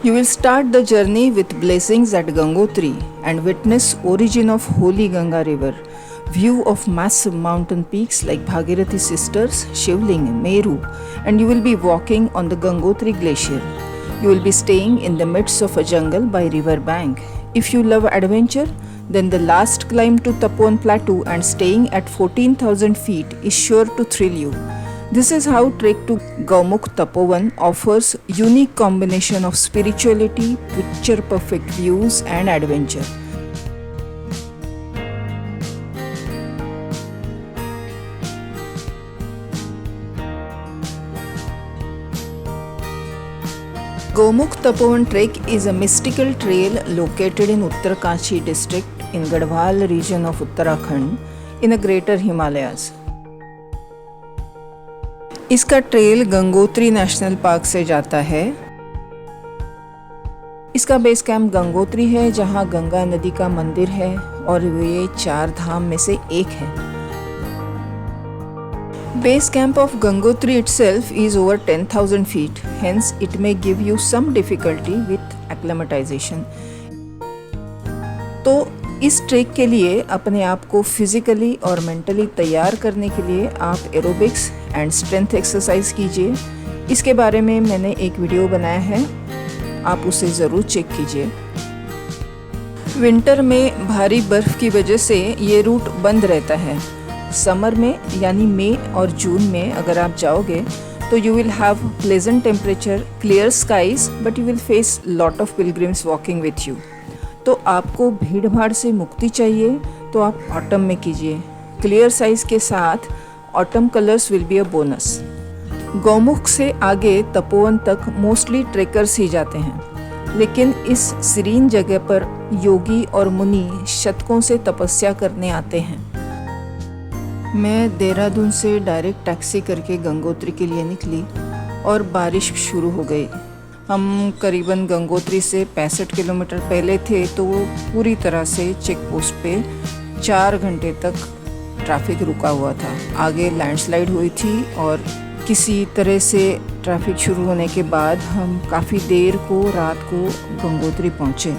You will start the journey with blessings at Gangotri and witness origin of holy Ganga river, view of massive mountain peaks like Bhagirathi Sisters, Shivling, Meru, and you will be walking on the Gangotri glacier. You will be staying in the midst of a jungle by river bank. If you love adventure, then the last climb to Tapovan Plateau and staying at 14,000 feet is sure to thrill you. This is how trek to Gaumukh Tapovan offers unique combination of spirituality, picture perfect views and adventure. Gaumukh Tapovan Trek is a mystical trail located in Uttarankashi district in Garhwal region of Uttarakhand in the Greater Himalayas. इसका trail Gangotri national park से जाता है। इसका base camp Gangotri है, जहां गंगा नदी का मंदिर है और ये 4 धाम में से एक है। Base camp of Gangotri itself is over 10,000 feet, hence it may give you some difficulty with acclimatization. तो इस ट्रेक के लिए अपने आप को फिजिकली और मेंटली तैयार करने के लिए आप एरोबिक्स एंड स्ट्रेंथ एक्सरसाइज कीजिए। इसके बारे में मैंने एक वीडियो बनाया है, आप उसे ज़रूर चेक कीजिए। विंटर में भारी बर्फ़ की वजह से ये रूट बंद रहता है। समर में यानी मई और जून में अगर आप जाओगे तो you will have pleasant temperature, clear skies, but you will face lot of pilgrims walking with you. तो आपको भीड़ भाड़ से मुक्ति चाहिए तो आप ऑटम में कीजिए। क्लियर साइज के साथ autumn colours will be a bonus. Gaumukh से आगे तपोवन तक मोस्टली ट्रेकर्स ही जाते हैं, लेकिन इस सीरीन जगह पर योगी और मुनि शतकों से तपस्या करने आते हैं। मैं देहरादून से डायरेक्ट टैक्सी करके गंगोत्री के लिए निकली और बारिश शुरू हो गई। हम करीबन गंगोत्री से 65 किलोमीटर पहले थे, तो वो पूरी तरह से चेक पोस्ट पे 4 घंटे तक ट्रैफिक रुका हुआ था। आगे लैंडस्लाइड हुई थी और किसी तरह से ट्रैफिक शुरू होने के बाद हम काफ़ी देर को रात को गंगोत्री पहुँचे।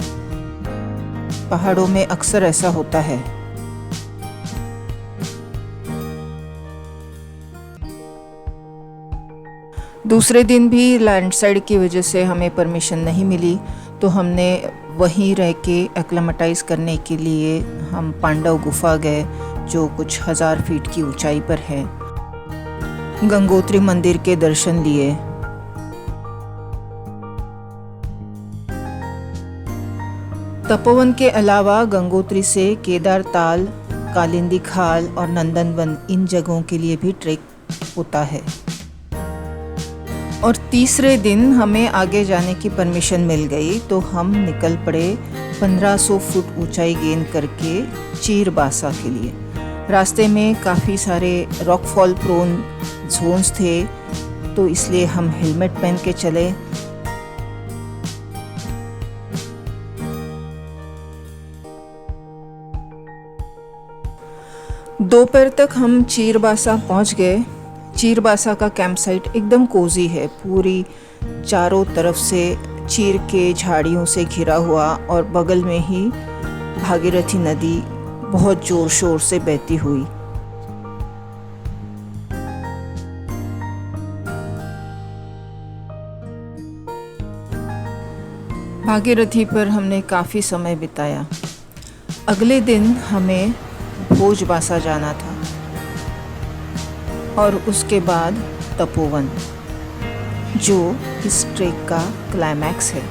पहाड़ों में अक्सर ऐसा होता है। दूसरे दिन भी लैंडस्लाइड की वजह से हमें परमिशन नहीं मिली, तो हमने वहीं रह के एक्लेमेटाइज़ करने के लिए हम पांडव गुफा गए, जो कुछ 1000 फीट की ऊंचाई पर है। गंगोत्री मंदिर के दर्शन लिए। तपोवन के अलावा गंगोत्री से केदार ताल, कालिंदी खाल और नंदनवन इन जगहों के लिए भी ट्रेक होता है। और तीसरे दिन हमें आगे जाने की परमिशन मिल गई, तो हम निकल पड़े 1500 फुट ऊंचाई गेन करके चीरबासा के लिए। रास्ते में काफ़ी सारे रॉकफॉल प्रोन जोन्स थे, तो इसलिए हम हेलमेट पहन के चले। दोपहर तक हम चीरबासा पहुंच गए। चीरबासा का कैंप साइट एकदम कोजी है, पूरी चारों तरफ से चीर के झाड़ियों से घिरा हुआ, और बगल में ही भागीरथी नदी बहुत जोर शोर से बहती हुई। भागीरथी पर हमने काफ़ी समय बिताया। अगले दिन हमें भोजबासा जाना था और उसके बाद तपोवन, जो इस ट्रेक का क्लाइमैक्स है।